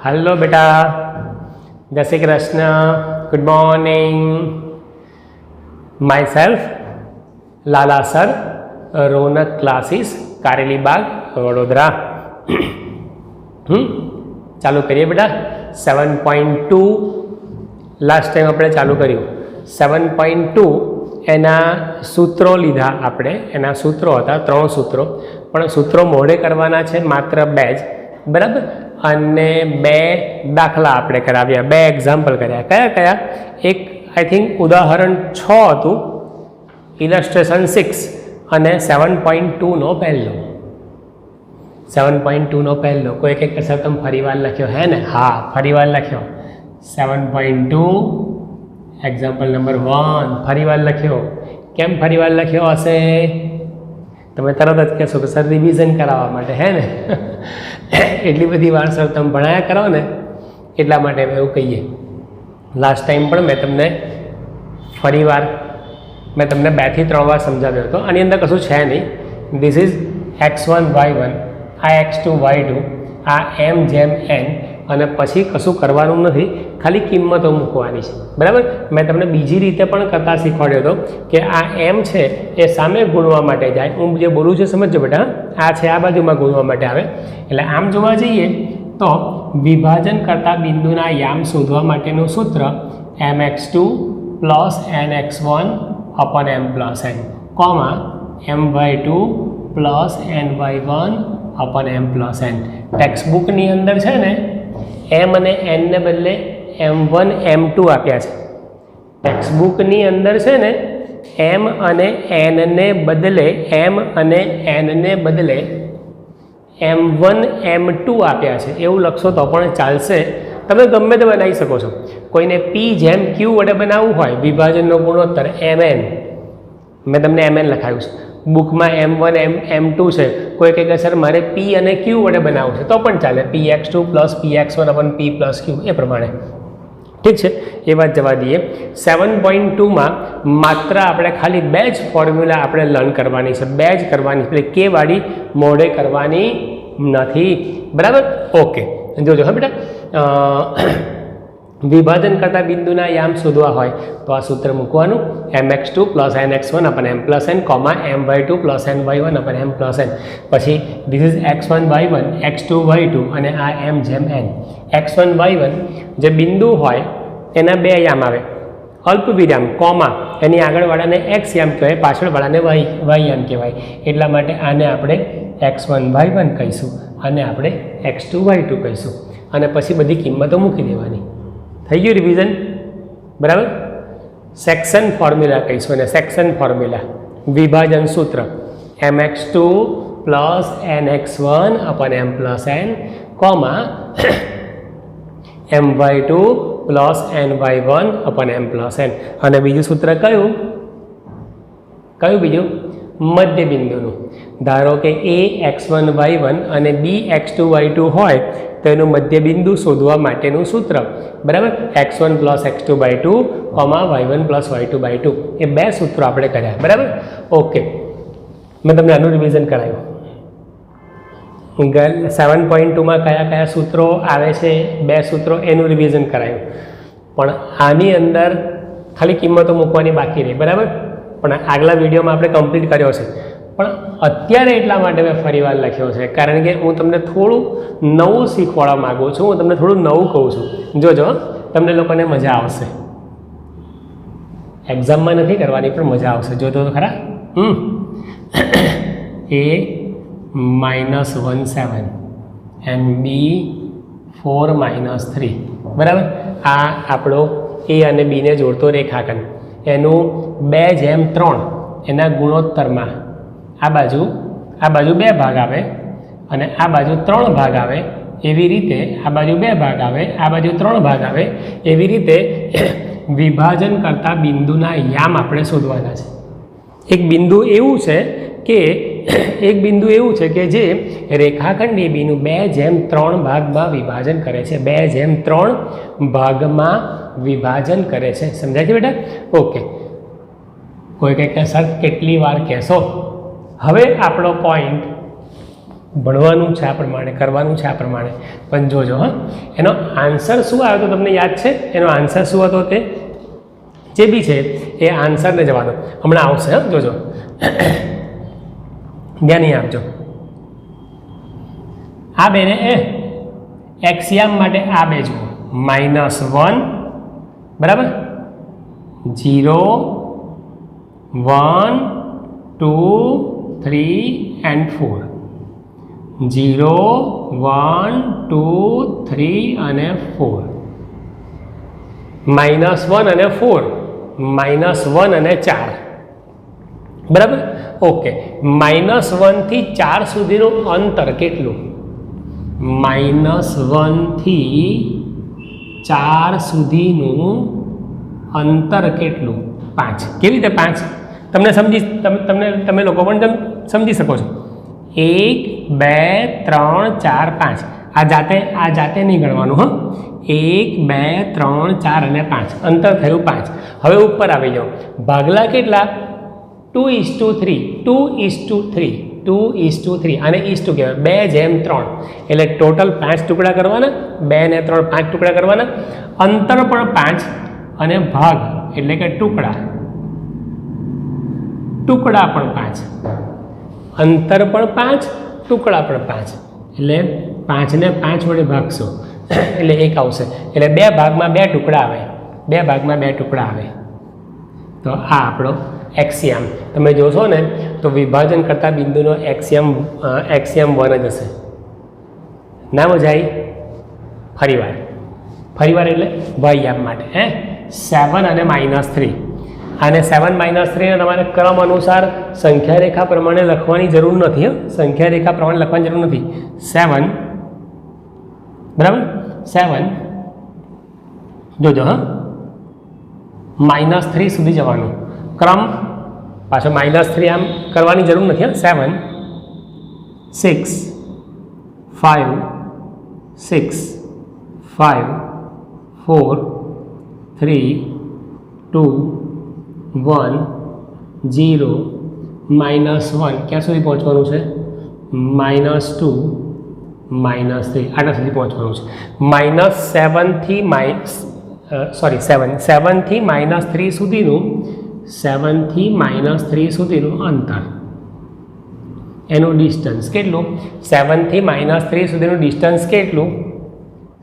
Hello बेटा, जय Shri Krishna, good morning. Myself Lala sir, Raunak classes, Kareli Baug, Vadodara. चालू करिए बेटा। 7.2 लास्ट टाइम આપણે ચાલુ કર્યું। 7.2 એના સૂત્રો લીધા આપણે। એના સૂત્રો હતા 3 સૂત્રો, પણ સૂત્રો મોઢે કરવાના છે માત્ર 2 જ, બરાબર। અને 2 દાખલા આપણે કરાવ્યા, 2 એક્ઝામ્પલ કર્યા। કયા કયા? એક આઈ થિંક ઉદાહરણ 6 હતું, ઇલસ્ટ્રેશન 6, અને 7.2 નો પહેલો। 7.2 નો પહેલો કોઈ કંઈક સર તમે ફરીવાર લખ્યો હે ને? હા, ફરીવાર લખ્યો। 7.2 એક્ઝામ્પલ નંબર 1 ફરીવાર લખ્યો। કેમ ફરીવાર લખ્યો હશે? તમે તરત જ કહેશો કે સર રિવિઝન કરાવવા માટે, હે ને? એટલી બધી વાર સર તમે ભણાયા કરો ને, એટલા માટે અમે એવું કહીએ। લાસ્ટ ટાઈમ પણ મેં તમને ફરીવાર મેં તમને 2 થી 3 વાર સમજાવ્યો હતો। આની અંદર કશું છે નહીં। ધીસ ઇઝ x1 y1, આ x2 y2, આ m જેમ n, અને પછી કશું કરવાનું નથી, ખાલી કિંમતો મૂકવાની છે, બરાબર। મેં તમને બીજી રીતે પણ કરતા શીખવાડ્યો હતો કે આ m છે એ સામે ગુણવા માટે જાય। હું જે બોલું છું સમજજો બેટા, આ છે આ બાજુમાં ગુણવા માટે આવે। એટલે આમ જોવા જઈએ તો વિભાજન કરતા બિંદુના યામ શોધવા માટેનું સૂત્ર mx2 plus nx1 અપન m plus n, comma my2 plus ny1 અપન m plus n। ટેક્સ્ટબુકની અંદર છે ને m અને n ને બદલે m1 m2 આપ્યા છે। ટેક્સ્ટબુકની અંદર છે ને m અને n ને બદલે m1 m2 આપ્યા છે, એવું લખશો તો પણ ચાલશે। તમે ગમે તે બનાવી શકો છો। કોઈને p જેમ q વડે બનાવવું હોય, વિભાજનનો ગુણોત્તર mn, મેં તમને mn લખાયું છે। બુકમાં m1 m2 છે, કોઈ કહે કે સર મારે p અને q વડે બનાવવું છે તો પણ ચાલે, px2 plus px1 અપન p plus q, એ પ્રમાણે, ઠીક છે? એ વાત જવા દઈએ। 7.2માં માત્ર આપણે ખાલી 2 જ ફોર્મ્યુલા આપણે લર્ન કરવાની છે, 2 જ કરવાની, એટલે કે વાળી મોઢે કરવાની નથી, બરાબર? ઓકે, જોજો હા બેટા। વિભાજન કરતા બિંદુના યામ શોધવા હોય તો આ સૂત્ર મૂકવાનું, mx2 plus nx1 અપન m plus n, comma my2 plus ny1 અપન m plus n। પછી this is x1 y1, x2 y2, અને આ m જેમ n। x1 y1 જે બિંદુ હોય એના 2 યામ આવે, અલ્પ વિરામ, કોમા, એની આગળવાળાને x યામ કહેવાય, પાછળવાળાને y યામ કહેવાય। એટલા માટે આને આપણે x1 y1 કહીશું, અને આપણે x2 y2 કહીશું, અને પછી બધી કિંમતો મૂકી દેવાની। થઈ ગયું રિવિઝન, બરાબર? સેક્શન ફોર્મ્યુલા કહીશું, અને સેક્શન ફોર્મ્યુલા વિભાજન સૂત્ર mx2 plus nx1 અપન m plus n, comma my2 plus ny1 અપન m plus n। અને બીજું સૂત્ર કયું બીજું? મધ્ય બિંદુનું। ધારો કે a x1 y1 અને b x2 y2 હોય તો એનું મધ્ય બિંદુ શોધવા માટેનું સૂત્ર, બરાબર? x1 plus x2 by 2, comma y1 plus y2 by 2, એ 2 સૂત્રો આપણે કર્યા, બરાબર? ઓકે, મેં તમને આનું રિવિઝન કરાવ્યું। 7.2માં કયા કયા સૂત્રો આવે છે, 2 સૂત્રો, એનું રિવિઝન કરાયું। પણ આની અંદર ખાલી કિંમતો મૂકવાની બાકી રહી, બરાબર? પણ આગલા વિડીયોમાં આપણે કમ્પ્લીટ કર્યો છે, પણ અત્યારે એટલા માટે મેં ફરીવાર લખ્યો છે કારણ કે હું તમને થોડું નવું શીખવાડવા માગું છું, હું તમને થોડું નવું કહું છું। જોજો, તમને લોકોને મજા આવશે। એક્ઝામમાં નથી કરવાની, પણ મજા આવશે, જોતો તો ખરા। a-17 and b4-3, બરાબર? આ આપણો a અને b ને જોડતો રેખાખંડ, એનું 2:3 એના ગુણોત્તરમાં આ બાજુ 2 ભાગ આવે, અને આ બાજુ 3 ભાગ આવે, એવી રીતે આ બાજુ 2 ભાગ આવે, આ બાજુ 3 ભાગ આવે, એવી રીતે વિભાજન કરતા બિંદુના યામ આપણે શોધવાના છે। એક બિંદુ એવું છે કે જે રેખાખંડ ABનું 2:3 ભાગમાં વિભાજન કરે છે, 2:3 ભાગમાં વિભાજન કરે છે। સમજાય છે બેટા? ઓકે, કોઈ કંઈક સર કેટલી વાર કહેશો? હવે આપણો પોઈન્ટ ભણવાનું છે આ પ્રમાણે, કરવાનું છે આ પ્રમાણે. પણ જોજો હા, એનો આન્સર શું આવ્યો તો તમને યાદ છે? એનો આન્સર શું હતો? તે જે બી છે એ આન્સરને જવાનો હમણાં આવશે. હા જોજો, ધ્યાન નહીં આપજો. આ બેને એક્સિયમ માટે આ બે જુઓ, -1 બરાબર, 0 1 2 3 and 4, 0 1 2 3 અને 4, -1 અને 4, -1 અને 4 બરાબર. ઓકે, -1 થી 4 સુધીનું અંતર કેટલું? -1 થી 4 સુધીનું અંતર કેટલું? 5. કેવી રીતે 5? તમે લોકો પણ સમજી શકો છો. 1 2 3 4 5. આ જાતે નહીં ગણવાનું. હા, 1 2 3 4 અને 5, અંતર થયું 5. હવે ઉપર આવી જાઓ. ભાગલા કેટલા? 2:3, 2:3, 2:3. અને ઈસ્ટુ કહેવાય 2:3. એટલે ટોટલ 5 ટુકડા કરવાના, 2 ને 3 5 ટુકડા કરવાના. અંતર પણ 5 અને ભાગ એટલે કે ટુકડા પણ 5. અંતર પણ 5, ટુકડા પણ 5. એટલે 5 ને 5 વડે ભાગશો એટલે 1 આવશે. એટલે 2 ભાગમાં 2 ટુકડા આવે, 2 ભાગમાં 2 ટુકડા આવે. તો આ આપણો એક્સિયમ. તમે જોશો ને તો વિભાજન કરતા બિંદુનો એક્સિયમ 1 જ હશે. ના મજા આવી? ફરીવાર એટલે વાયામ માટે 7 અને -3. અને 7 -3 ને તમારે ક્રમ અનુસાર સંખ્યા રેખા પ્રમાણે લખવાની જરૂર નથી. સંખ્યા રેખા પ્રમાણે લખવાની જરૂર નથી. 7 બરાબર, 7 જોજો. હા, -3 સુધી જવાનું ક્રમ પાછો. -3 આમ કરવાની જરૂર નથી. 7 6 5 6 5 4 3 2 1 0 -1. ક્યાં સુધી પહોંચવાનું છે? -2 -3 આટલા સુધી પહોંચવાનું છે. -7 થી -3 સુધીનું, 7 થી -3 સુધીનું અંતર, એનું ડિસ્ટન્સ કેટલું? 7 થી -3 સુધીનું ડિસ્ટન્સ કેટલું?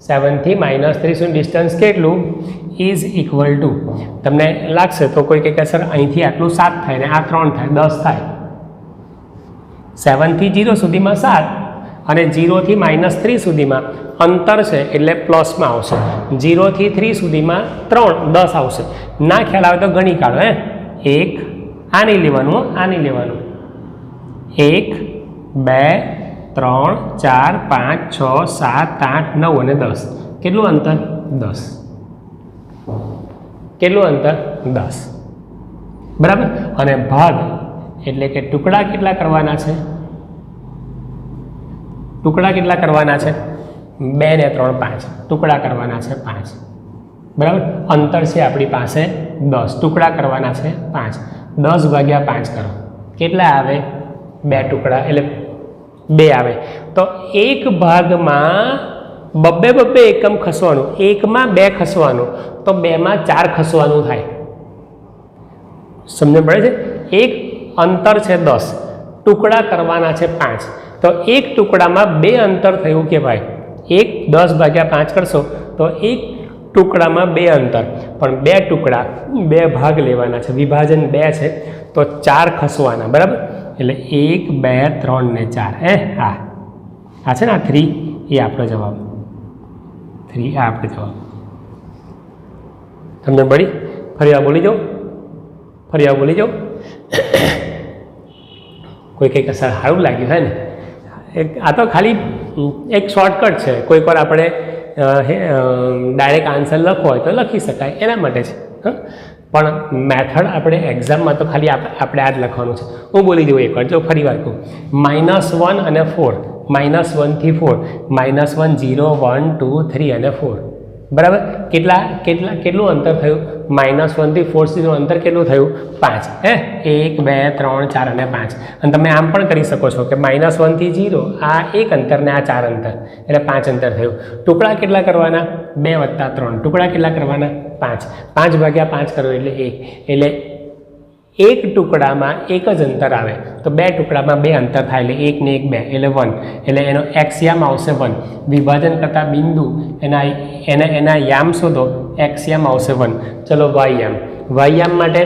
7 થી -3 સુધીનું ડિસ્ટન્સ કેટલું? ઇઝ ઇક્વલ ટુ, તમને લાગશે તો કોઈ કહે સર અહીંથી આટલું 7 થાય ને આ 3 થાય, 10 થાય. 7 થી 0 સુધીમાં 7 અને 0 થી -3 સુધીમાં અંતર છે એટલે પ્લસમાં આવશે. 0 થી 3 સુધીમાં 3 10 આવશે. ના ખ્યાલ આવે તો ગણી કાઢો. 1 આ નહીં લેવાનું, આ નહીં લેવાનું. 1 2 3 4 5 6 7 8 9 અને 10. કેટલું અંતર? 10. કેટલું અંતર? 10 બરાબર. અને ભાગ એટલે કે ટુકડા કેટલા કરવાના છે? ટુકડા કેટલા કરવાના છે? 2 ને 3 5 ટુકડા કરવાના છે 5 બરાબર. અંતર છે આપણી પાસે 10, ટુકડા કરવાના છે 5. 10 ભાગ્યા 5 કરો, કેટલા આવે? 2 ટુકડા એટલે 2 આવે. તો એક ભાગમાં બબ્બે એકમ ખસવાનું, 1માં 2 ખસવાનું, તો 2માં 4 ખસવાનું થાય. સમજ પડે છે? એક અંતર છે 10, ટુકડા કરવાના છે 5, તો એક ટુકડામાં 2 અંતર થયું કે ભાઈ. 10 ભાગ્યા 5 કરશો તો એક ટુકડામાં 2 અંતર, પણ 2 ટુકડા 2 ભાગ લેવાના છે, વિભાજન 2 છે તો 4 ખસવાના બરાબર. એટલે 1 2 3 ને 4 આ છે ને આ 3, એ આપણો જવાબ. 3 આ આપણો જવાબ. તમને પડી? ફરી આ બોલી જાઓ. કોઈ કંઈક સર સારું લાગ્યું હે ને? આ તો ખાલી એક શોર્ટકટ છે. કોઈક વાર આપણે ડાયરેક્ટ આન્સર લખવો હોય તો લખી શકાય, એના માટે છે. પણ મેથડ આપણે એક્ઝામમાં તો ખાલી આપણે આ જ લખવાનું છે. હું બોલી દઉં એકવાર, જો ફરી વાર કહું. -1 અને 4, -1 થી 4, -1 0 1 2 3 અને 4 બરાબર. કેટલું અંતર થયું? -1 થી 4 સુધીનું અંતર કેટલું થયું? 5. હે 1 2 3 4 અને 5. અને તમે આમ પણ કરી શકો છો કે -1 થી 0 આ 1 અંતર ને આ 4 અંતર એટલે 5 અંતર થયું. ટુકડા કેટલા કરવાના? 2 + 3. ટુકડા કેટલા કરવાના? 5. 5 ભાગ્યા 5 કરો એટલે 1. એટલે એક ટુકડામાં એક જ અંતર આવે તો 2 ટુકડામાં 2 અંતર થાય એટલે 1 ને 1 2 એટલે 1. એટલે એનો એક્સ યામ આવશે 1. વિભાજન કરતા બિંદુ એના યામ શોધો. એક્સ યામ આવશે 1. ચલો વાય યામ. વાય યામ માટે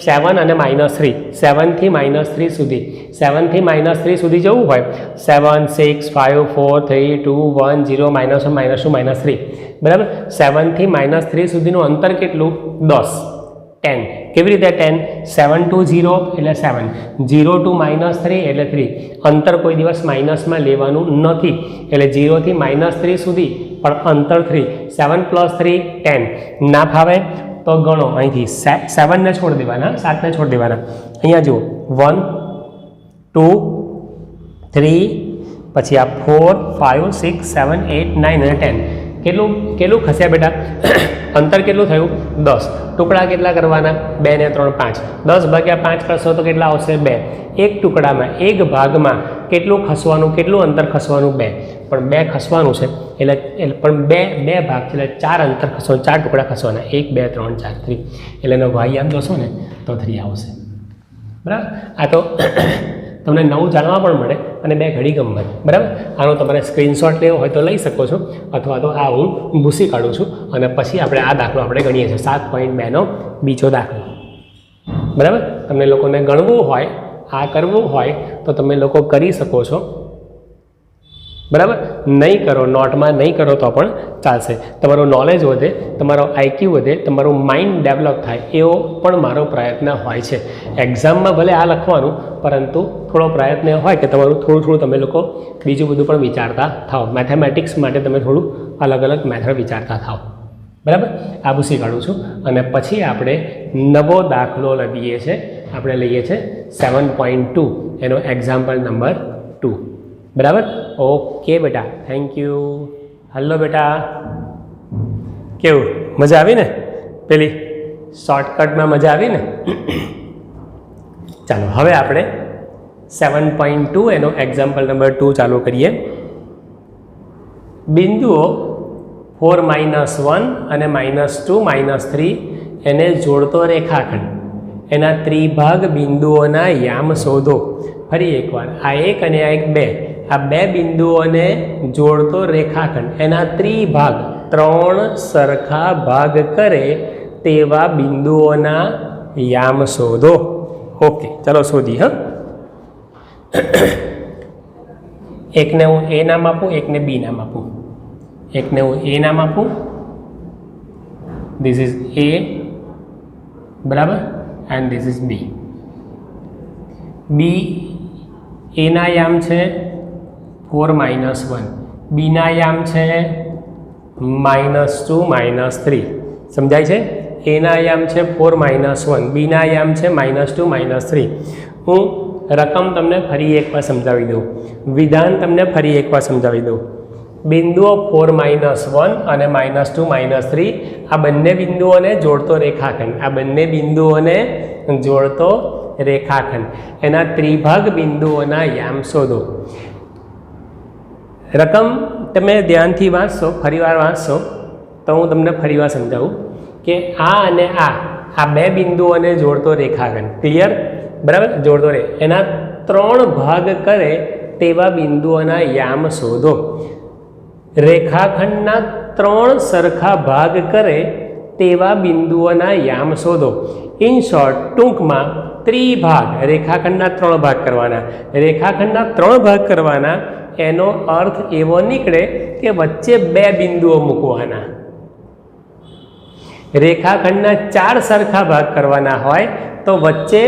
7 અને -3. 7 થી -3 સુધી. 7 થી -3 સુધી જવું હોય 7 6 5 4 3 2 1 0 -1 -2 -3. બરાબર. 7 થી -3 સુધીનું અંતર કેટલું? 10. 10. કેવી રીતે 10? 7 to 0 એટલે 7. 0 to -3 એટલે 3. અંતર કોઈ દિવસ માઇનસમાં લેવાનું નથી એટલે 0 થી -3 સુધી પણ અંતર 3. 7 + 3 10. ના ફાવે તો ગણો અહીંથી 7 ને છોડી દેવાના, 7 ને છોડી દેવાના. અહીંયા જુઓ 1 2 3 પછી આ 4 5 6 7 8 9 અને 10. કેટલું ખસ્યા બેટા? અંતર કેટલું થયું? 10. ટુકડા કેટલા કરવાના? 2 ને 3 5. 10 ભાગ્યા 5 કરશો તો કેટલા આવશે? 2. એક ટુકડામાં એક ભાગમાં કેટલું ખસવાનું? કેટલું અંતર ખસવાનું? 2. પણ 2 ખસવાનું છે એટલે પણ બે ભાગ છે એટલે 4 અંતર ખસવાનું, 4 ટુકડા ખસવાના. 1 2 3 4 3 એટલે એનો વાય આમ જોશો ને તો 3 આવશે. બરાબર. આ તો તમને નવું જાણવા પણ મળે અને 2 ઘડી ગમત. બરાબર. આનો તમારે સ્ક્રીનશોટ લેવો હોય તો લઈ શકો છો અથવા તો આ હું ભૂસી કાઢું છું અને પછી આપણે આ દાખલો આપણે ગણીએ છીએ. 7.2નો બીજો દાખલો. બરાબર. તમને લોકોને ગણવું હોય, આ કરવું હોય તો તમે લોકો કરી શકો છો. બરાબર. નહીં કરો, નોટમાં નહીં કરો તો પણ ચાલશે. તમારું નોલેજ વધે, તમારો આઈક્યુ વધે, તમારું માઇન્ડ ડેવલપ થાય એવો પણ મારો પ્રયત્ન હોય છે. એક્ઝામમાં ભલે આ લખવાનું પરંતુ થોડો પ્રયત્ન હોય કે તમારું થોડું તમે લોકો બીજું બધું પણ વિચારતા થાઓ. મેથેમેટિક્સ માટે તમે થોડું અલગ અલગ મેથડ વિચારતા થાઓ. બરાબર. આ ભૂસી કાઢું છું અને પછી આપણે નવો દાખલો લઈએ છીએ. આપણે લઈએ છીએ 7.2 એનો એક્ઝામ્પલ નંબર 2. બરાબર. ઓકે બેટા, થેન્ક યુ. હલો બેટા, કેવું મજા આવી ને? પેલી શોર્ટકટમાં મજા આવી ને? ચાલો હવે આપણે 7.2 એનો એક્ઝામ્પલ નંબર 2 ચાલુ કરીએ. બિંદુઓ 4 -1 અને -2 -3 એને જોડતો રેખાખંડ એના ત્રિભાગ બિંદુઓના યામ શોધો. ફરી એકવાર આ 1 અને આ 2 આ 2 બિંદુઓને જોડતો રેખાખંડ એના ત્રિભાગ 3 સરખા ભાગ કરે તેવા બિંદુઓના યામ શોધો. ઓકે, ચલો શોધી. હા, એકને હું એ નામ આપું, એકને બી નામ આપું. એકને હું એ નામ આપું, ધીસ ઇઝ એ, બરાબર, એન્ડ ધીસ ઇઝ બી. બી એના યામ છે 4 -1, બીના યામ છે -2 -3. સમજાય છે? એના યામ છે 4 -1, બીના યામ છે -2 -3. હું રકમ તમને ફરી એકવાર સમજાવી દઉં, વિધાન તમને ફરી એકવાર સમજાવી દઉં. બિંદુઓ 4 -1 અને -2 -3 આ બંને બિંદુઓને જોડતો રેખાખંડ, આ બંને બિંદુઓને જોડતો રેખાખંડ એના ત્રિભાગ બિંદુઓના યામ શોધો. રકમ તમે ધ્યાનથી વાંચશો, ફરીવાર વાંચશો તો હું તમને ફરીવાર સમજાવું કે આ અને આ બે બિંદુઓને જોડતો રેખાખંડ, ક્લિયર? બરાબર, જોડતો રે એના 3 ભાગ કરે તેવા બિંદુઓના યામ શોધો. રેખાખંડના 3 સરખા ભાગ કરે તેવા બિંદુઓના યામ શોધો. ઇન શોર્ટ, ટૂંકમાં ત્રિભાગ, રેખાખંડના 3 ભાગ કરવાના. રેખાખંડના 3 ભાગ કરવાના એનો અર્થ એવો નીકળે કે વચ્ચે 2 બિંદુઓ મૂકવાના. રેખાખંડના 4 સરખા ભાગ કરવાના હોય તો વચ્ચે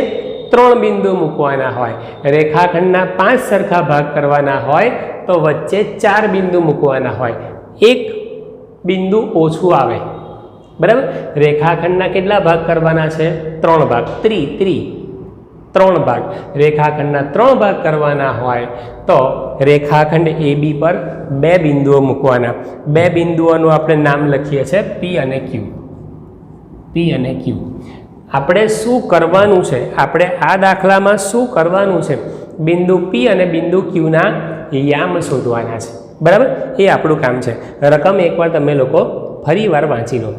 3 બિંદુ મૂકવાના હોય. રેખાખંડના 5 સરખા ભાગ કરવાના હોય તો વચ્ચે 4 બિંદુ મૂકવાના હોય. એક બિંદુ ઓછું આવે. બરાબર? રેખાખંડના કેટલા ભાગ કરવાના છે? 3 ભાગ. 3 ભાગ. રેખાખંડના 3 ભાગ કરવાના હોય તો રેખાખંડ AB પર 2 બિંદુઓ મૂકવાના. 2 બિંદુઓનું આપણે નામ લખીએ છીએ P અને Q. પી અને ક્યુ. આપણે શું કરવાનું છે, આપણે આ દાખલામાં શું કરવાનું છે, બિંદુ પી અને બિંદુ ક્યુના યામ શોધવાના છે. બરાબર, એ આપણું કામ છે. રકમ એકવાર તમે લોકો ફરી વાર વાંચી લો.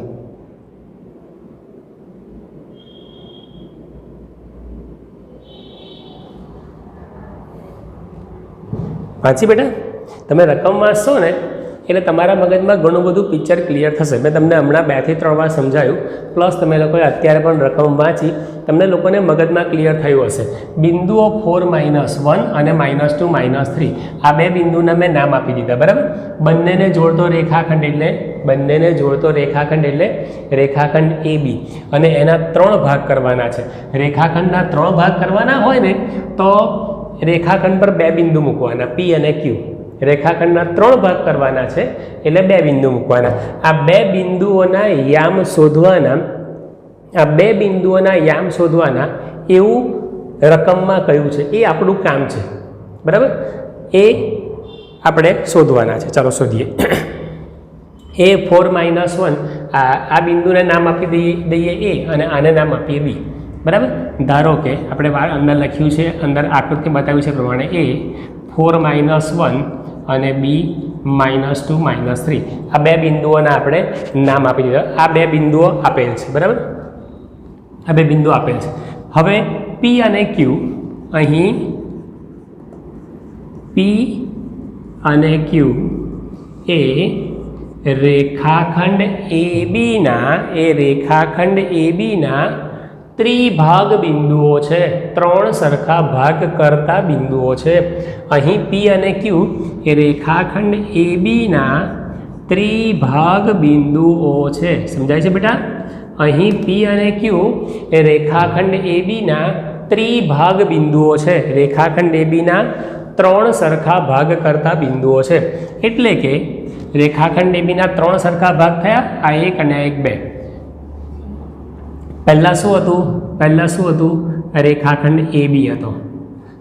વાંચી બેટા, તમે રકમ વાંચશો ને એટલે તમારા મગજમાં ઘણું બધું પિક્ચર ક્લિયર થશે. મેં તમને હમણાં 2 થી 3 વાર સમજાયું, પ્લસ તમે લોકોએ અત્યારે પણ રકમ વાંચી, તમને લોકોને મગજમાં ક્લિયર થયું હશે. બિંદુઓ 4 -1 અને -2 -3 આ બે બિંદુના મેં નામ આપી દીધા. બરાબર, બંનેને જોડતો રેખાખંડ એટલે રેખાખંડ AB, અને એના 3 ભાગ કરવાના છે. રેખાખંડના 3 ભાગ કરવાના હોય ને તો રેખાખંડ પર 2 બિંદુ મૂકવાના, P અને Q. રેખાખંડના 3 ભાગ કરવાના છે એટલે 2 બિંદુ મૂકવાના. આ 2 બિંદુઓના યામ શોધવાના એવું રકમમાં કહ્યું છે. એ આપણું કામ છે. બરાબર, એ આપણે શોધવાના છે. ચાલો શોધીએ. એ 4 -1 આ બિંદુને નામ આપી દઈએ A અને આને નામ આપીએ B. બરાબર, ધારો કે આપણે અંદર લખ્યું છે, અંદર આકૃતિ બતાવ્યું છે પ્રમાણે A 4 -1 અને B -2 -3 આ 2 બિંદુઓના આપણે નામ આપી દીધા. આ 2 બિંદુઓ આપેલ છે. બરાબર, આ 2 બિંદુઓ આપેલ છે. હવે P અને Q, અહીં P અને Q એ રેખાખંડ ABના ત્રિભાગ બિંદુઓ છે. 3 સરખા ભાગ કરતા બિંદુઓ છે. અહીં P અને Q એ રેખાખંડ ABના ત્રિભાગ બિંદુઓ છે. સમજાય છે બેટા? અહીં P અને Q એ રેખાખંડ ABના ત્રિભાગ બિંદુઓ છે. રેખાખંડ ABના 3 સરખા ભાગ કરતા બિંદુઓ છે. એટલે કે રેખાખંડ ABના 3 સરખા ભાગ થયા, આ 1 અને આ 1 2. પહેલાં શું હતું? રેખાખંડ AB હતો.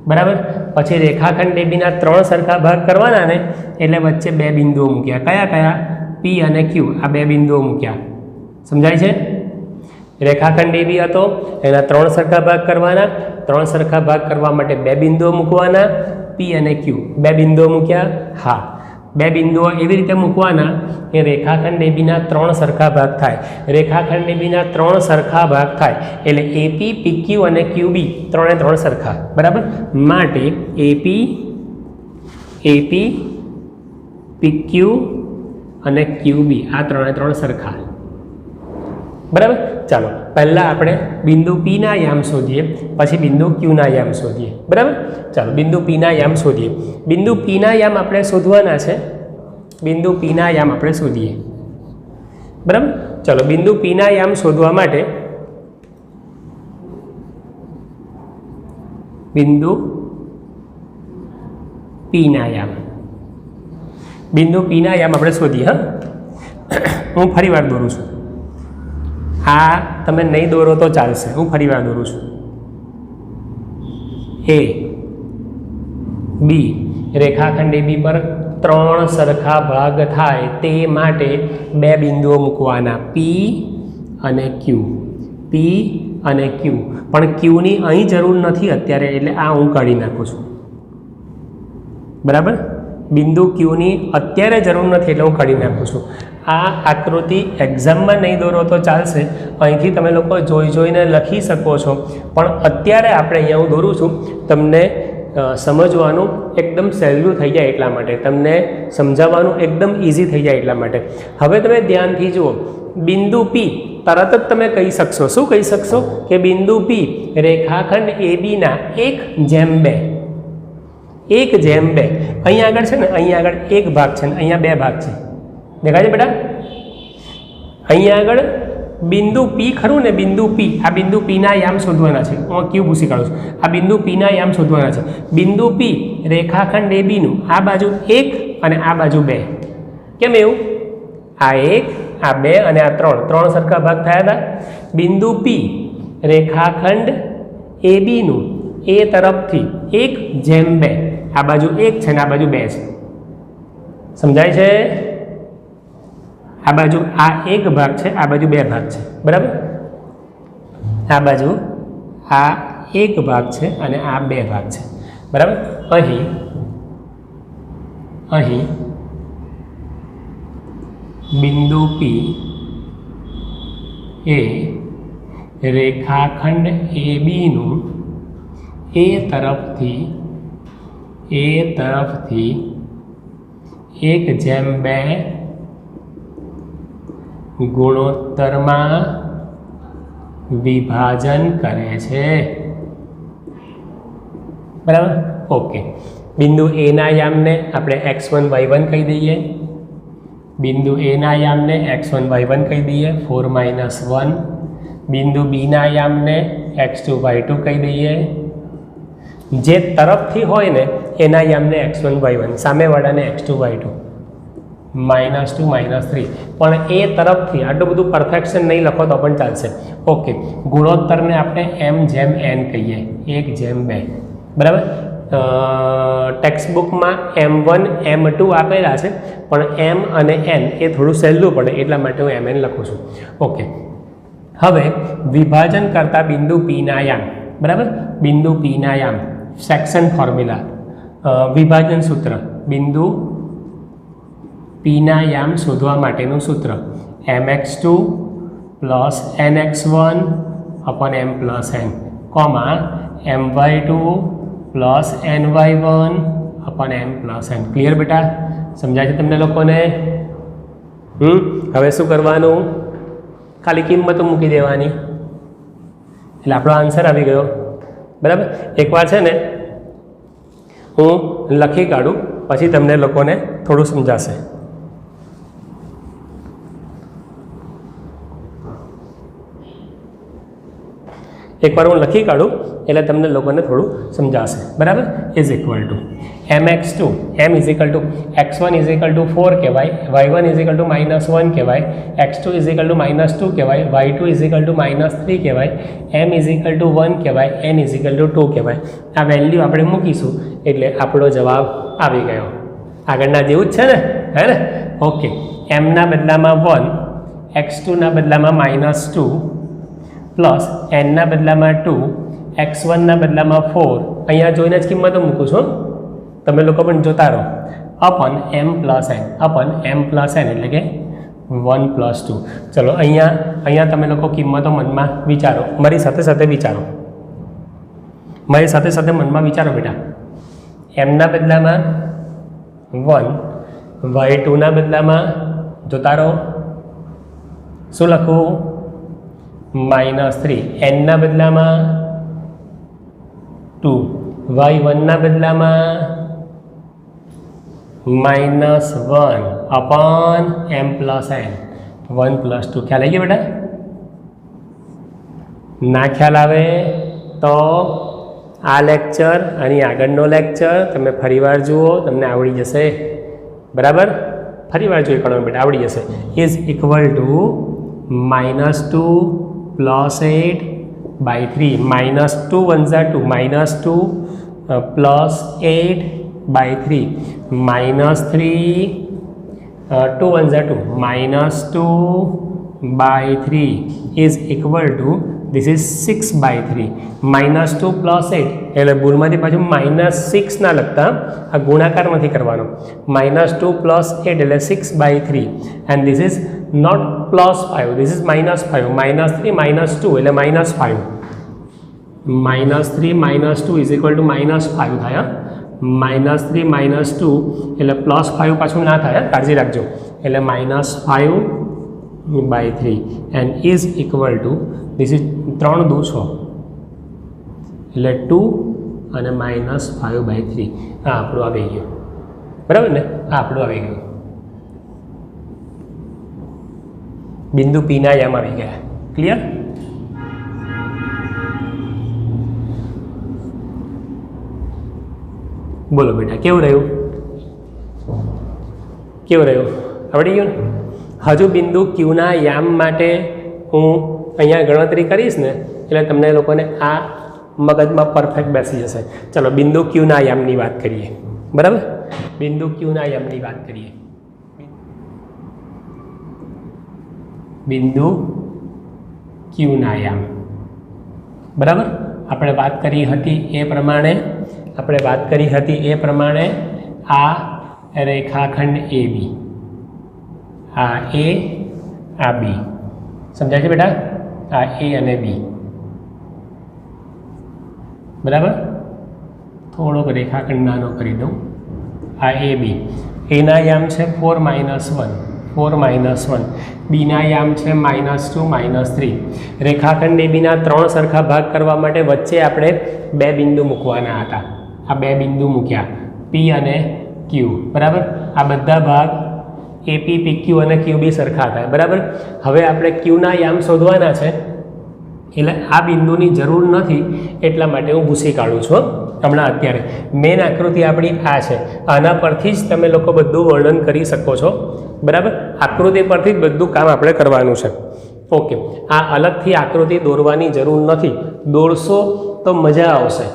બરાબર, પછી રેખાખંડ ABના 3 સરખા ભાગ કરવાના ને એટલે વચ્ચે 2 બિંદુઓ મૂક્યા. કયા? P અને Q, આ 2 બિંદુઓ મૂક્યા. સમજાય છે? રેખાખંડ AB હતો, એના 3 સરખા ભાગ કરવાના. 3 સરખા ભાગ કરવા માટે 2 બિંદુઓ મૂકવાના. P અને Q 2 બિંદુઓ મૂક્યા. હા, 2 બિંદુઓ એવી રીતે મૂકવાના કે રેખાખંડ ABના 3 સરખા ભાગ થાય. રેખાખંડ ABના 3 સરખા ભાગ થાય એટલે AP, PQ અને QB 3 સરખા. બરાબર, માટે AP, PQ અને QB આ 3 સરખા. બરાબર, ચાલો પહેલાં આપણે બિંદુ P ના યામ શોધીએ, પછી બિંદુ Q ના યામ શોધીએ. બરાબર, ચાલો બિંદુ P ના યામ શોધીએ. બિંદુ P ના યામ આપણે શોધવાના છે. બરાબર, ચાલો બિંદુ P ના યામ શોધવા માટે બિંદુ P ના યામ આપણે શોધીએ. હા, હું ફરી વાર દોરું છું. આ તમે નહીં દોરો તો ચાલશે, હું ફરી વાર દોરું છું. A B રેખાખંડ AB પર 3 સરખા ભાગ થાય તે માટે 2 બિંદુઓ મૂકવાના, P અને Q. પણ Qની અહીં જરૂર નથી અત્યારે, એટલે આ હું કાઢી નાખું છું. બરાબર, બિંદુ Qની અત્યારે જરૂર નથી એટલે હું કાઢી નાખું છું. આ આકૃતિ એક્ઝામમાં નહીં દોરો તો ચાલશે, અહીંથી તમે લોકો જોઈને લખી શકો છો, પણ અત્યારે આપણે અહીંયા હું દોરું છું, તમને સમજવાનું એકદમ સહેલું થઈ જાય એટલા માટે, તમને સમજાવવાનું એકદમ ઇઝી થઈ જાય એટલા માટે. હવે તમે ધ્યાનથી જુઓ, બિંદુ P તરત જ તમે કહી શકશો. શું કહી શકશો? કે બિંદુ P રેખાખંડ ABના 1/2. અહીંયા આગળ છે ને, અહીંયા આગળ 1 ભાગ છે ને અહીંયા 2 ભાગ છે. દેખાય છે બેટા? અહીંયા આગળ બિંદુ P ખરું ને, બિંદુ P, આ બિંદુ P ના યામ શોધવાના છે. હું ક્યુ ભૂસી કાઢું છું. આ બિંદુ P ના યામ શોધવાના છે. બિંદુ P રેખાખંડ ABનું આ બાજુ 1 અને આ બાજુ 2. કેમ એવું? આ 1, આ 2 અને આ 3 સરખા ભાગ થયા હતા. બિંદુ P રેખાખંડ ABનું A તરફથી 1/2. આ બાજુ 1 છે ને આ બાજુ 2 છે. સમજાય છે? આ બાજુ આ 1 ભાગ છે, આ બાજુ 2 ભાગ છે. બરાબર, આ બાજુ આ એક ભાગ છે અને આ બે ભાગ છે, બરાબર. અહીં બિંદુ પી એ રેખાખંડ ABનું એ તરફથી 1:2 ગુણોત્તરમાં વિભાજન કરે છે, બરાબર. ઓકે, બિંદુ A ના યામને આપણે x1 y1 કહી દઈએ, બિંદુ A ના યામને x1 y1 કહી દઈએ 4 - 1, બિંદુ B ના યામને x2 y2 કહી દઈએ. જે તરફથી હોય ને એના યામને x1 y1, સામેવાળાને x2 y2, -2 -3. પણ એ તરફથી આટલું બધું પરફેક્શન નહીં લખો તો પણ ચાલશે. ઓકે, ગુણોત્તરને આપણે m/n કહીએ, 1/2, બરાબર. ટેક્સ્ટ બુકમાં m1 m2 આપેલા છે, પણ m અને n એ થોડું સહેલું પડે એટલા માટે હું mn લખું છું. ઓકે, હવે વિભાજન કરતા બિંદુ P ના યામ, બરાબર. બિંદુ P ના યામ, સેક્શન ફોર્મ્યુલા, વિભાજન સૂત્ર, બિંદુ P ના યામ શોધવા માટેનું સૂત્ર mx2 + nx1 / m + n, my2 + ny1 / m + n. Clear બેટા? સમજાય છે તમને લોકોને? હવે શું કરવાનું? ખાલી કિંમતો મૂકી દેવાની એટલે આપણો આન્સર આવી ગયો, બરાબર. એકવાર છે ને હું લખી કાઢું પછી તમને લોકોને થોડું સમજાશે. એકવાર હું લખી કાઢું એટલે તમને લોકોને થોડું સમજાશે, બરાબર. Is equal two mx2, m is equal to x1 is equal two 4 કહેવાય, y1 ઇઝ ઇક્વલ ટુ -1 કહેવાય, x2 ઇઝ ઇક્વલ ટુ -2 કહેવાય, y2 ઇઝ ઇક્વલ ટુ -3 કહેવાય, m ઇઝ ઇક્વલ ટુ 1 કહેવાય, n ઇઝ ઇક્વલ ટુ 2 કહેવાય. આ value આપણે મૂકીશું એટલે આપણો જવાબ આવી ગયો. આગળના જેવું જ છે ને, હે ને? ઓકે, m ના બદલામાં 1, x2 ના બદલામાં -2 પ્લસ n ના બદલામાં 2, x1 ના બદલામાં 4, અહીંયા જોઈને જ કિંમતો મૂકું છું, તમે લોકો પણ જોતા રહો, અપન m + n એટલે કે 1 + 2. ચલો અહીંયા તમે લોકો કિંમતો મનમાં વિચારો, મારી સાથે વિચારો, મારી સાથે મનમાં વિચારો બેટા. m ના બદલામાં 1, y2 ના બદલામાં જોતા રહો, શું લખવું? -3, n ના બદલામાં 2, y1 ના બદલામાં -1 અપન m + n, 1 + 2. ખ્યાલ આવી ગયો બેટા? ના ખ્યાલ આવે તો આ લેક્ચર અને આગળનો લેક્ચર તમે ફરીવાર જુઓ, તમને આવડી જશે, બરાબર. ફરીવાર જોઈ કાઢો બેટા, આવડી જશે. Is equal to -2 + 8/3, -2 × 2, -2 + 8/3, -3 2 × 2, -2/3 is equal two this is 6/3. -2 + 8 એટલે ભૂલમાંથી પાછું -6 ના લખતા, આ ગુણાકાર નથી કરવાનો. -2 + 8 એટલે 6/3 and this is not +5, this is -5, -3 -2 એટલે -5, -3 -2 ઇઝ ઇક્વલ ટુ -5 થાય. -3 -2 એટલે +5 પાછું ના થાય, કાળજી રાખજો. એટલે -5/3 and is equal to this is 3 × 2 = 6 એટલે 2 અને -5/3. આ આપણું આવી ગયું, બરાબર ને? આ આપણું આવી ગયું. બિંદુ P ના યામ આવી ગયા. ક્લિયર? બોલો બેટા, કેવું રહ્યું? આવડી ગયું? હજુ બિંદુ Q ના યામ માટે હું અહીંયા ગણતરી કરીશ ને એટલે તમને લોકોને આ મગજમાં પરફેક્ટ બેસી જશે. ચલો બિંદુ Q ના યામની વાત કરીએ, બરાબર. બિંદુ Q ના યામની વાત કરીએ. બિંદુ Q ના યામ, બરાબર. આપણે વાત કરી હતી એ પ્રમાણે આ રેખાખંડ એ બી, આ એ, આ બી, સમજાય છે બેટા? આ એ અને બી, બરાબર. થોડોક રેખાખંડ નાનો કરી દઉં. આ એ બી, એના યામ છે 4 - 1, બીના યામ છે -2 -3. રેખાખંડ એ બીના 3 સરખા ભાગ કરવા માટે વચ્ચે આપણે 2 બિંદુ મૂકવાના હતા. આ 2 બિંદુ મૂક્યા, પી અને ક્યુ, બરાબર. આ બધા ભાગ એપી, પીક્યુ અને ક્યુબી સરખા થાય, બરાબર. હવે આપણે ક્યુના યામ શોધવાના છે, એટલે આ બિંદુની જરૂર નથી, એટલા માટે હું ભૂસી કાઢું છું હમણાં. અત્યારે મેન આકૃતિ આપણી આ છે, આના પરથી જ તમે લોકો બધું વર્ણન કરી શકો છો, બરાબર. આકૃતિ પરથી જ બધું કામ આપણે કરવાનું છે. ઓકે, આ અલગથી આકૃતિ દોરવાની જરૂર નથી. દોરશો તો મજા આવશે,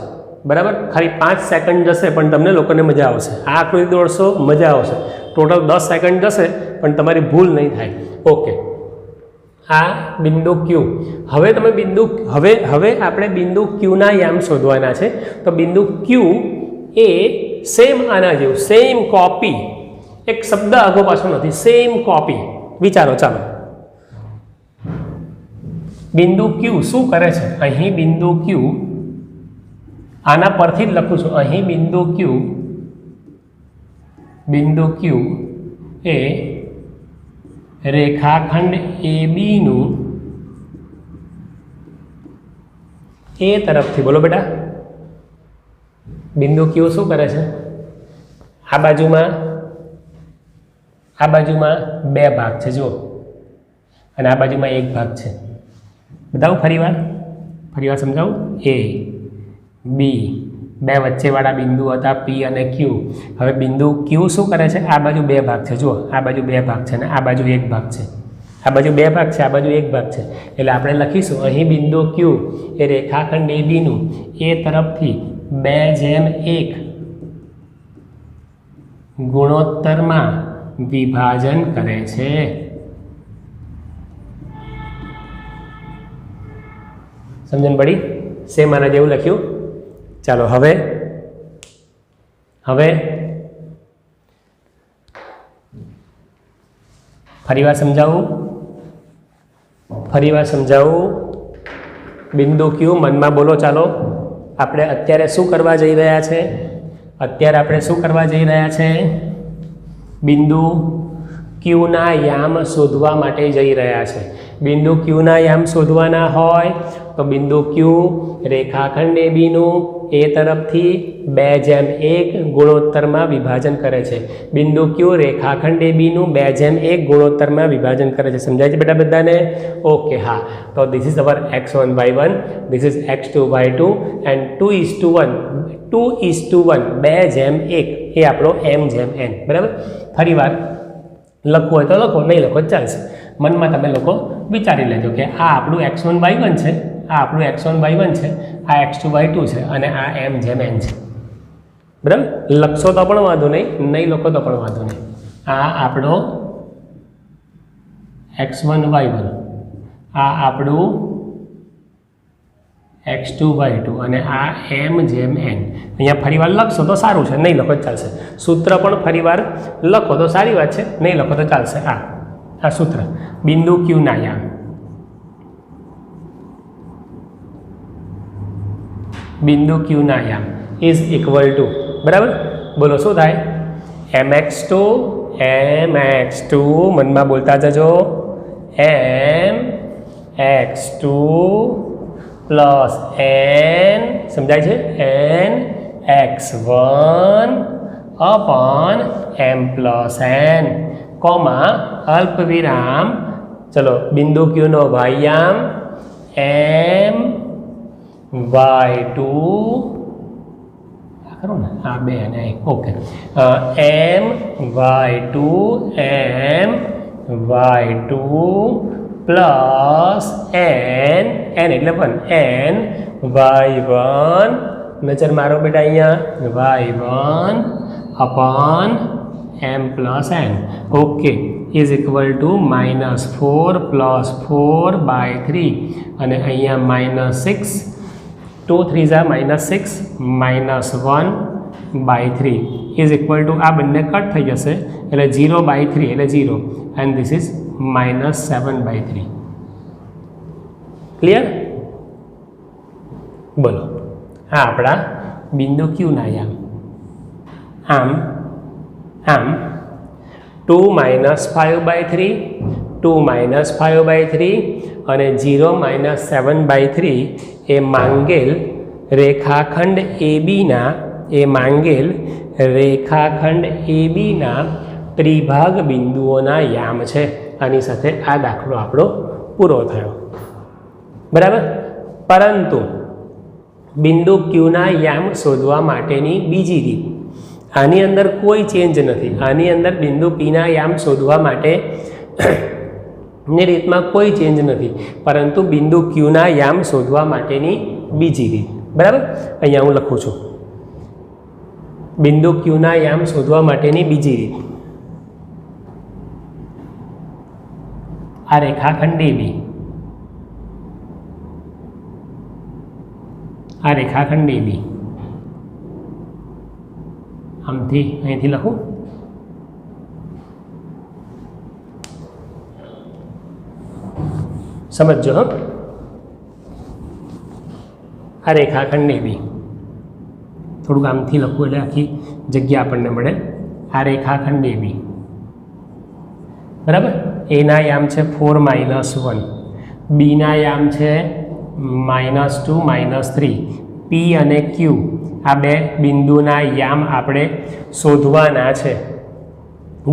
બરાબર. ખાલી 5 સેકન્ડ જશે પણ તમને લોકોને મજા આવશે. આ આકૃતિ દોરશો, મજા આવશે. ટોટલ 10 સેકન્ડ જશે પણ તમારી ભૂલ નહીં થાય. ઓકે, આ બિંદુ ક્યુ. હવે આપણે બિંદુ ક્યુના યામ શોધવાના છે. તો બિંદુ ક્યુ એ સેમ આના જેવું, સેમ કોપી, એક શબ્દ આગો પાછો નથી, સેમ કોપી. વિચારો, ચાલો. બિંદુ ક્યુ શું કરે છે? અહીં બિંદુ ક્યુ, આના પરથી જ લખું છું. અહીં બિંદુ ક્યુ એ રેખાખંડ એ બીનું એ તરફથી, બોલો બેટા, બિંદુ ક્યુ શું કરે છે? આ બાજુમાં 2 ભાગ છે, જુઓ, અને આ બાજુમાં 1 ભાગ છે. બતાવું ફરીવાર સમજાવું. એ બી, 2 વચ્ચેવાળા બિંદુ હતા, પી અને ક્યુ. હવે બિંદુ ક્યુ શું કરે છે? આ બાજુ 2 ભાગ છે, જુઓ, આ બાજુ 2 ભાગ છે અને આ બાજુ 1 ભાગ છે. આ બાજુ 2 ભાગ છે, આ બાજુ 1 ભાગ છે. એટલે આપણે લખીશું, અહીં બિંદુ ક્યુ એ રેખાખંડ એ બીનું એ તરફથી 2:1 ગુણોત્તરમાં વિભાજન કરે છે. સમજણ પડી? સેમ આના જેવું લખ્યું. ચાલો, હવે ફરીવાર સમજાવું. બિંદુ ક્યુ, મનમાં બોલો. ચાલો, આપણે અત્યારે શું કરવા જઈ રહ્યા છે? બિંદુ ક્યુના યામ શોધવા માટે જઈ રહ્યા છે. બિંદુ ક્યુના યામ શોધવાના હોય તો બિંદુ ક્યુ રેખાખંડ એ બીનું એ તરફથી 2:1 ગુણોત્તરમાં વિભાજન કરે છે. બિંદુ ક્યુ રેખાખંડ એ બીનું 2:1 ગુણોત્તરમાં વિભાજન કરે છે. સમજાય છે બેટા બધાને? ઓકે, હા. તો this is our x1 y1, this is x2 y2 and 2:1 2:1 એ આપણો m/n, બરાબર. ફરીવાર લખવું હોય તો લખો, નહીં લખો ચાલશે. મનમાં તમે લોકો વિચારી લેજો કે આ આપણું x1 y1 છે, આ x2 y2 છે અને આ m/n છે, બરાબર. લખશો તો પણ વાંધો નહીં લખો તો પણ વાંધો નહીં. આ આપણો x1 y1, આ આપણું x2 y2 અને આ m/n. અહીંયા ફરીવાર લખશો તો સારું છે, નહીં લખો તો ચાલશે. સૂત્ર પણ ફરીવાર લખો તો સારી વાત છે, નહીં લખો તો ચાલશે. આ સૂત્ર બિંદુ ક્યુના યામ, ઇઝ ઇક્વલ ટુ, બરાબર. બોલો શું થાય? mx2 મનમાં બોલતા જજો, mx2 પ્લસ n, સમજાય છે? n x1 upon m+n comma અલ્પવિરામ. ચલો, બિંદુ ક્યુનો વાયયામ my2, ખરું ને? આ 2 અને 1. ઓકે, my2 પ્લસ n એટલે પણ n y1, નજર મારો બેટા અહીંયા, y1 upon m+n. Okay, is equal two -4 + 4/3 અને અહીંયા -6 2 3 જા -6 -1/3 ઇઝ ઇક્વલ ટુ આ બંને કટ થઈ જશે એટલે 0/3 એટલે 0 એન્ડ ધીસ ઇઝ -7/3. ક્લિયર? બોલો, આ આપણા બિંદુ ક્યુના યામ. આમ 2 -5/3 2 -5/3 અને 0 -7/3 એ માંગેલ રેખાખંડ ABના ત્રિભાગ બિંદુઓના યામ છે. આની સાથે આ દાખલો આપણો પૂરો થયો. બરાબર. પરંતુ બિંદુ ક્યુના યામ શોધવા માટેની બીજી રીત, આની અંદર કોઈ ચેન્જ નથી. આની અંદર બિંદુ પીના યામ શોધવા માટે ની રીતમાં કોઈ ચેન્જ નથી, પરંતુ બિંદુ ક્યુના યામ શોધવા માટેની બીજી રીત. બરાબર. અહીંયા હું લખું છું બિંદુ ક્યુના યામ શોધવા માટેની બીજી રીત. આ રેખાખંડ AB, આ રેખાખંડ AB આમથી અહીંથી લખું. સમજો હો, આ રેખાખંડ AB થોડુંક આમથી લખું એટલે આખી જગ્યા આપણને મળે. આ રેખાખંડ AB બરાબર. એના યામ છે 4 -1, બીના યામ છે -2 -3. પી અને ક્યુ આ બે બિંદુના યામ આપણે શોધવાના છે.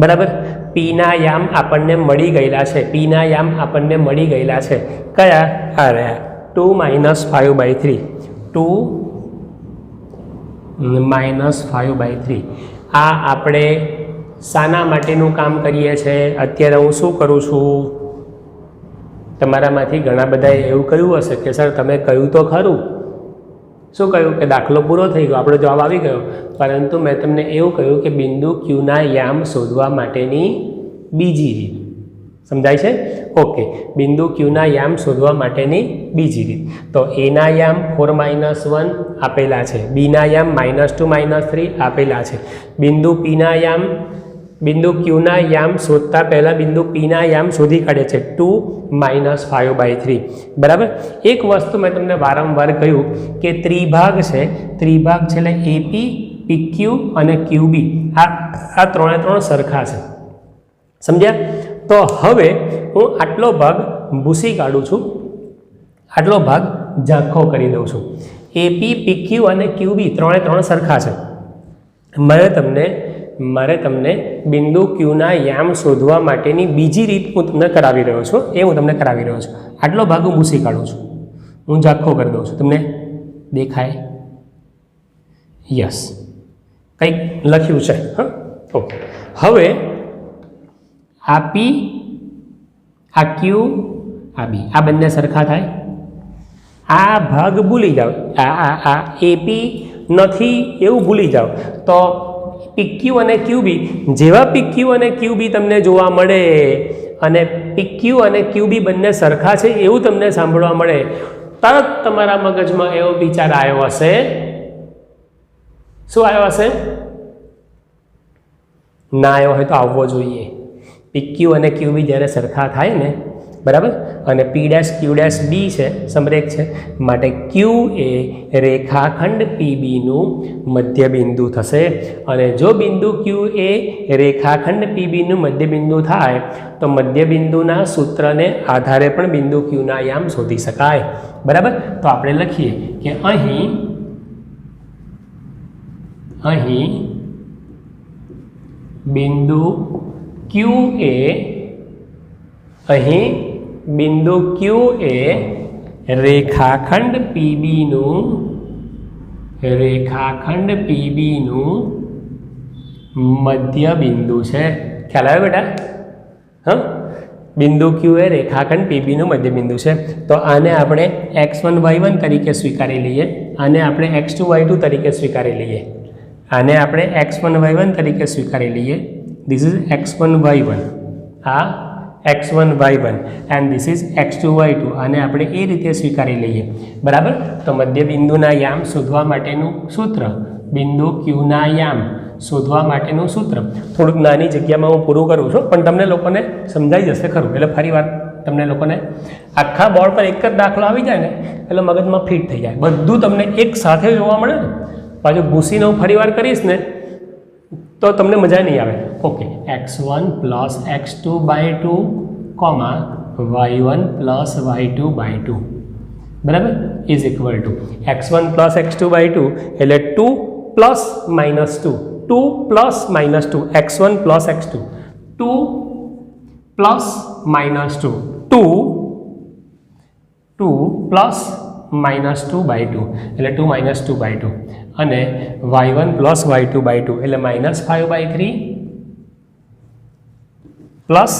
બરાબર. પીના યામ આપણને મળી ગયેલા છે. પીના યામ આપણને મળી ગયેલા છે. કયા? આ રહ્યા 2 -5/3 2 -5/3. આ આપણે શાના માટેનું કામ કરીએ છીએ? અત્યારે હું શું કરું છું? તમારામાંથી ઘણા બધાએ એવું કહ્યું હશે કે સર તમે કહ્યું તો ખરું, શું કહ્યું કે દાખલો પૂરો થઈ ગયો, આપણો જવાબ આવી ગયો. પરંતુ મેં તમને એવું કહ્યું કે બિંદુ ક્યુના યામ શોધવા માટેની બીજી રીત. સમજાય છે? ઓકે. બિંદુ ક્યુના યામ શોધવા માટેની બીજી રીત. તો એના યામ 4 -1 આપેલા છે, બીના યામ -2 -3 આપેલા છે. બિંદુ ક્યુના યામ શોધતા પહેલાં બિંદુ પીના યામ શોધી કાઢે છે 2 -5/3. બરાબર. એક વસ્તુ મેં તમને વારંવાર કહ્યું કે ત્રિભાગ છે, ત્રિભાગ છે એટલે AP, PQ અને QB આ ત્રણે સરખા છે. સમજ્યા? તો હવે હું આટલો ભાગ ભૂસી કાઢું છું, આટલો ભાગ ઝાંખો કરી દઉં છું. AP, PQ અને QB ત્રણે સરખા છે. મારે તમને બિંદુ ક્યુના યામ શોધવા માટેની બીજી રીત હું તમને કરાવી રહ્યો છું. હું તમને કરાવી રહ્યો છું. આટલો ભાગ હું ભૂસી કાઢું છું, હું ઝાંખો કરી દઉં છું. તમને દેખાય? યસ, કંઈક લખ્યું છે. હા, ઓકે. હવે આ P, આ Q, આ B આ બંને સરખા થાય. આ ભાગ ભૂલી જાઓ, આ AP નથી એવું ભૂલી જાઓ. તો PQ અને QB, જેવા PQ અને QB તમને જોવા મળે અને PQ અને QB બંને સરખા છે એવું તમને સાંભળવા મળે, તરત તમારા મગજમાં એવો વિચાર આવ્યો હશે. શું આવ્યો હશે? ના આવ્યો હોય તો આવવો જોઈએ. PQ અને QB જ્યારે સરખા થાય ને, બરાબર, અને P' Q' B છે, સમરેખ છે, માટે Q એ રેખાખંડ PBનું મધ્યબિંદુ થશે. અને જો બિંદુ Q એ રેખાખંડ PBનું મધ્યબિંદુ થાય તો મધ્યબિંદુના સૂત્રને આધારે પણ બિંદુ Qના યામ શોધી શકાય. બરાબર. તો આપણે લખીએ કે અહીં બિંદુ Q એ રેખાખંડ PBનું મધ્ય બિંદુ છે. ખ્યાલ આવ્યો બેટા? હા, બિંદુ Q એ રેખાખંડ PBનું મધ્ય બિંદુ છે. તો આને આપણે x1 y1 તરીકે સ્વીકારી લઈએ, આને આપણે x2 y2 તરીકે સ્વીકારી લઈએ, આને આપણે x1 y1 તરીકે સ્વીકારી લઈએ. ધીસ ઇઝ x1 y1, આ x1 y1 and this is x2 y2 અને આપણે એ રીતે સ્વીકારી લઈએ બરાબર. તો મધ્ય બિંદુના યામ શોધવા માટેનું સૂત્ર, બિંદુ ક્યુના યામ શોધવા માટેનું સૂત્ર થોડુંક નાની જગ્યામાં હું પૂરું કરું છું, પણ તમને લોકોને સમજાઈ જશે ખરું. એટલે ફરી વાર તમને લોકોને આખા બોર્ડ પર એક જ દાખલો આવી જાય ને એટલે મગજમાં ફિટ થઈ જાય, બધું તમને એક સાથે જોવા મળે ને. પાછું ઘૂસીને હું ફરી વાર કરીશ ને તો તમને મજા નહીં આવે. Okay, x1 plus x2 by 2 comma y1 plus y2 by 2 બરાબર is equal to x1 plus x2 by 2 એટલે 2 plus minus 2, 2 plus minus 2, x1 plus x2, 2 plus minus 2, 2 plus minus 2 by 2 એટલે 2 માઇનસ 2 બાય 2 અને y1 plus y2 by 2 એટલે minus 5 by 3 plus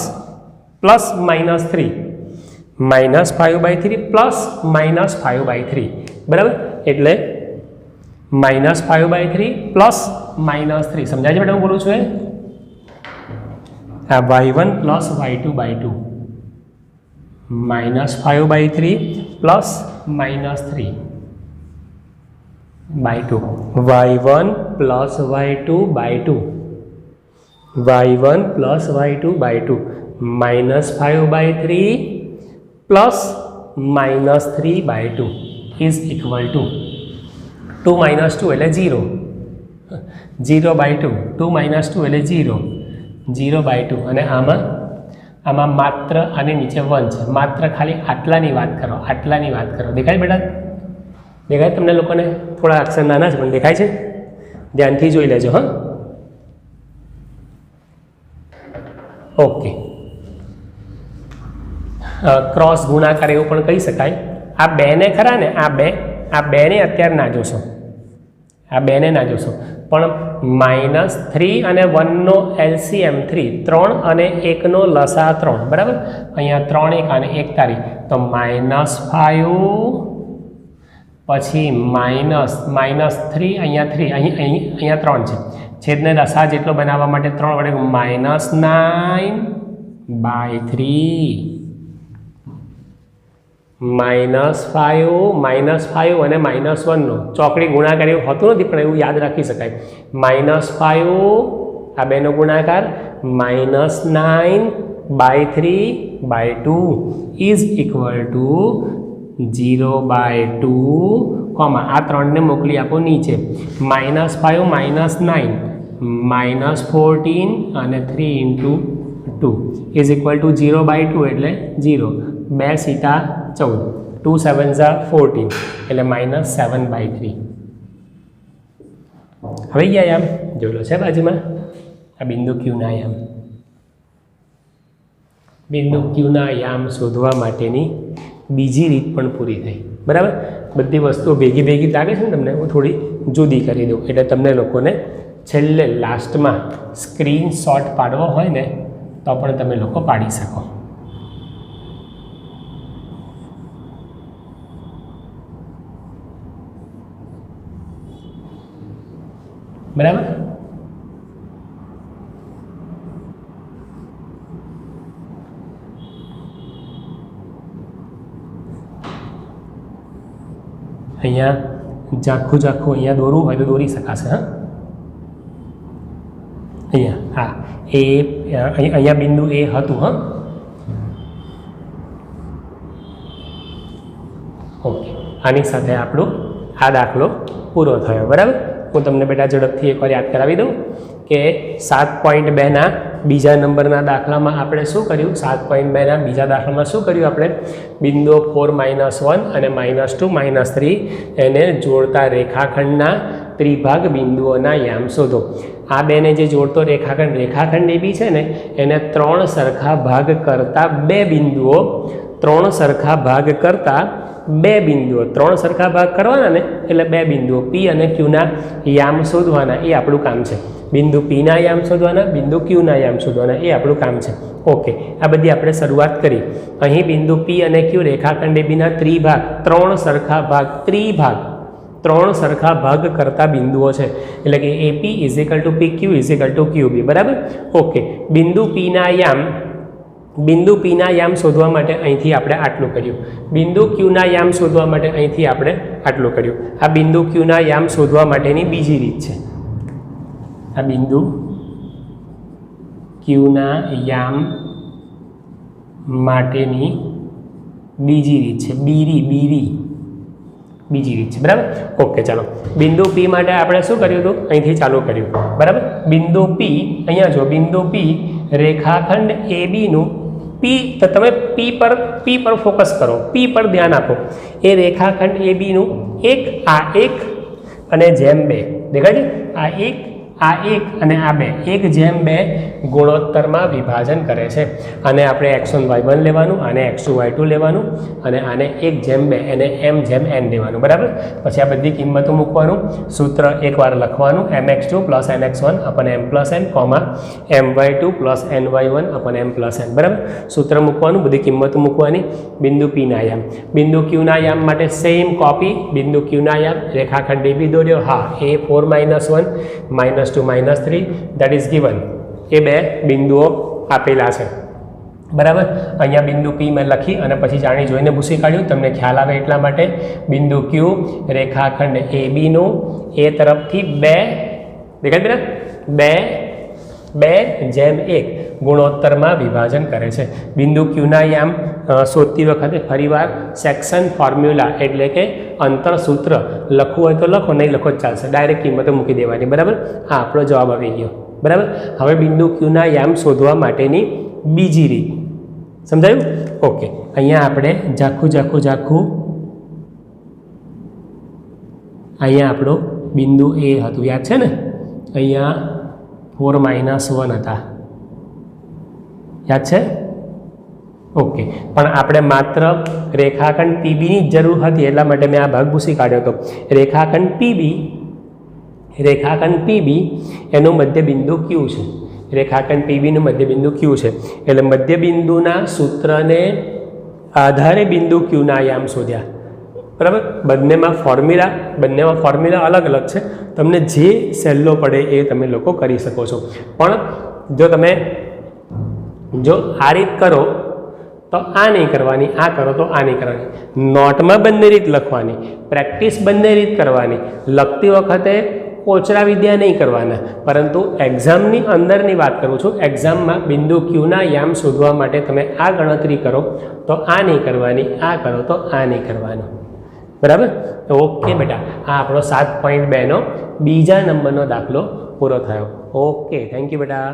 plus minus 3, minus 5 by 3 plus minus 5 by 3 બરાબર. એટલે minus 5 by 3 plus minus 3. સમજાય છે બેટા હું બોલું છું એ? આ y1 plus y2 by 2 minus 5 by 3 plus minus 3 by 2, y1 plus y2 by 2, y1 plus y2 by 2 minus 5 by 3 plus minus 3 by 2 is equal to 2 minus 2 એટલે 0, 0 બાય 2, 2 માઇનસ 2 એટલે 0, 0 બાય 2 અને આમાં માત્ર આની નીચે 1 છે, માત્ર ખાલી આટલાની વાત કરો, આટલાની વાત કરો. દેખાય બેટા? દેખાય તમને લોકોને? થોડા અક્ષર નાના છે પણ દેખાય છે? ધ્યાનથી જોઈ લેજો. હા, ઓકે. ક્રોસ ગુણાકાર એવું પણ કહી શકાય. આ બેને ખરા ને, આ બેને અત્યારે ના જોશો, આ બેને ના જોશો, પણ માઇનસ 3 અને 1નો LCM 3, 3 અને 1નો લસા 3 બરાબર. અહીંયા 3 1 અને 1 તારીખ તો માઇનસ 5 પછી માઇનસ 3, અહીંયા 3, અહીંયા 3 છે, છેદને લસા જેટલો બનાવવા માટે 3 વડે માઇનસ 9 બાય 3, માઇનસ 5 અને માઇનસ 1નો ચોકડી ગુણાકાર એવું હોતું નથી પણ એવું યાદ રાખી શકાય. માઇનસ 5 આ બેનો ગુણાકાર minus 9 by 3 by 2 is equal to 0 by 2 comma આ 3ને મોકલી આપો નીચે. માઇનસ 5 માઇનસ 9 માઇનસ 14 અને 3 into 2 is equal to 0 by 2 એટલે 0, 2 સીતા 14, 2 7 14 એટલે માઇનસ 7 બાય 3. હવે ગયા યામ જોઈ લો છે બાજુમાં આ બિંદુ ક્યુના યામ. બિંદુ ક્યુના યામ શોધવા માટેની બીજી રીત પણ પૂરી થઈ બરાબર. બધી વસ્તુઓ ભેગી લાગે છે ને તમને, હું થોડી જુદી કરી દઉં એટલે તમને લોકોને છેલ્લે લાસ્ટમાં સ્ક્રીનશોટ પાડવો હોય ને તો પણ તમે લોકો પાડી શકો. બરાબર. અહીંયા ઝાખું અહીંયા દોરવું હોય તો દોરી શકાશે. હા, અહીંયા હા એ અહીંયા બિંદુ એ હતું. હા, ઓકે. આની સાથે આપણો આ દાખલો પૂરો થયો બરાબર. હું તમને બેટા ઝડપથી એકવાર યાદ કરાવી દઉં કે 7.2ના બીજા નંબરના દાખલામાં આપણે શું કર્યું? 7.2ના બીજા દાખલામાં શું કર્યું આપણે? બિંદુઓ 4 -1 અને -2 -3 એને જોડતા રેખાખંડના ત્રિભાગ બિંદુઓના યામ શોધો. આ બેને જે જોડતો રેખાખંડ એ બી છે ને એને 3 સરખા ભાગ કરતા 2 બિંદુઓ, 3 સરખા ભાગ કરતા 2 બિંદુઓ, 3 સરખા ભાગ કરવાના ને એટલે 2 બિંદુઓ P અને Qના યામ શોધવાના, એ આપણું કામ છે. બિંદુ Pના યામ શોધવાના, બિંદુ Qના યામ શોધવાના, એ આપણું કામ છે. ઓકે, આ બધી આપણે શરૂઆત કરી. અહીં બિંદુ P અને Q રેખાખંડ ABના ત્રિભાગ, 3 સરખા ભાગ, ત્રિભાગ 3 સરખા ભાગ કરતા બિંદુઓ છે એટલે કે AP = PQ = QB બરાબર. ઓકે, બિંદુ Pના યામ બિંદુ પીના યામ શોધવા માટે અહીંથી આપણે આટલું કર્યું. બિંદુ ક્યુના યામ શોધવા માટે અહીંથી આપણે આટલું કર્યું. આ બિંદુ ક્યુના યામ શોધવા માટેની બીજી રીત છે. આ બિંદુ ક્યુના યામ માટેની બીજી રીત છે. બીજી રીત છે. બરાબર. ઓકે, ચાલો. બિંદુ પી માટે આપણે શું કર્યું હતું? અહીંથી ચાલુ કર્યું. બરાબર. બિંદુ પી, અહીંયા જો બિંદુ પી રેખાખંડ એ બીનું પી, તો તમે પી પર ફોકસ કરો, પી પર ધ્યાન આપો. એ રેખાખંડ એ બીનું આ એક અને જેમ 2 દેખાય છે. આ એક અને આ 2 1:2 ગુણોત્તરમાં વિભાજન કરે છે. અને આપણે x1 y1 લેવાનું, આને x2 y2 લેવાનું, અને આને 1:2 એને m/n લેવાનું. બરાબર. પછી આ બધી કિંમતો મૂકવાનું, સૂત્ર એકવાર લખવાનું, mx2 + mx1 / m + n, my2 + ny1 / m + n. બરાબર. સૂત્ર મૂકવાનું, બધી કિંમતો મૂકવાની. બિંદુ પીના યામ, બિંદુ ક્યુના યામ માટે સેમ કોપી. બિંદુ ક્યુના યામ રેખાખંડ AB દોર્યો. હા, a4 - 1 -2 -3 that is given. એ 2 બિંદુઓ આપેલા છે. બરાબર. અહીંયા બિંદુ P મેં લખી અને પછી જાણી જોઈને ભૂસી કાઢ્યું, તમને ખ્યાલ આવે એટલા માટે. બિંદુ Q રેખાખંડ AB નું એ તરફથી 2 દેખાય બેટા 2:1 ગુણોત્તરમાં વિભાજન કરે છે. બિંદુ Qના યામ શોધતી વખતે ફરીવાર સેક્શન ફોર્મ્યુલા એટલે કે અંતર સૂત્ર લખવું હોય તો લખો, નહીં લખો ચાલશે, ડાયરેક્ટ કિંમતો મૂકી દેવાની. બરાબર. હા, આપણો જવાબ આવી ગયો. બરાબર. હવે બિંદુ Qના યામ શોધવા માટેની બીજી રીત સમજાયું? ઓકે, અહીંયા આપણે ઝાખું અહીંયા આપણો બિંદુ A હતું, યાદ છે ને? અહીંયા 4 - 1 હતા, યાદ છે? ઓકે, પણ આપણે માત્ર રેખાખંડ PBની જ જરૂર હતી એટલા માટે મેં આ ભાગ ભૂસી કાઢ્યો હતો. રેખાખંડ PB એનું મધ્યબિંદુ Q છે. રેખાખંડ PBનું મધ્યબિંદુ Q છે. એટલે મધ્યબિંદુના સૂત્રને આધારે બિંદુ Qના યામ શોધ્યા. બરાબર. બંનેમાં ફોર્મ્યુલા અલગ અલગ છે. તમને જે સહેલો પડે એ તમે લોકો કરી શકો છો. પણ જો તમે આ રીત કરો તો આ નહીં કરવાની, આ કરો તો આ નહીં કરવાની. નોટમાં બંને રીત લખવાની, પ્રેક્ટિસ બંને રીત કરવાની. લખતી વખતે ઓછરા વિદ્યા નહીં કરવાના, પરંતુ એક્ઝામની અંદરની વાત કરું છું. એક્ઝામમાં બિંદુ Qના યામ શોધવા માટે તમે આ ગણતરી કરો તો આ નહીં કરવાની, આ કરો તો આ નહીં કરવાનું. બરાબર. ઓકે બેટા, આ આપણો 7.2નો બીજા નંબરનો દાખલો પૂરો થયો. ઓકે, થેન્ક યુ બેટા.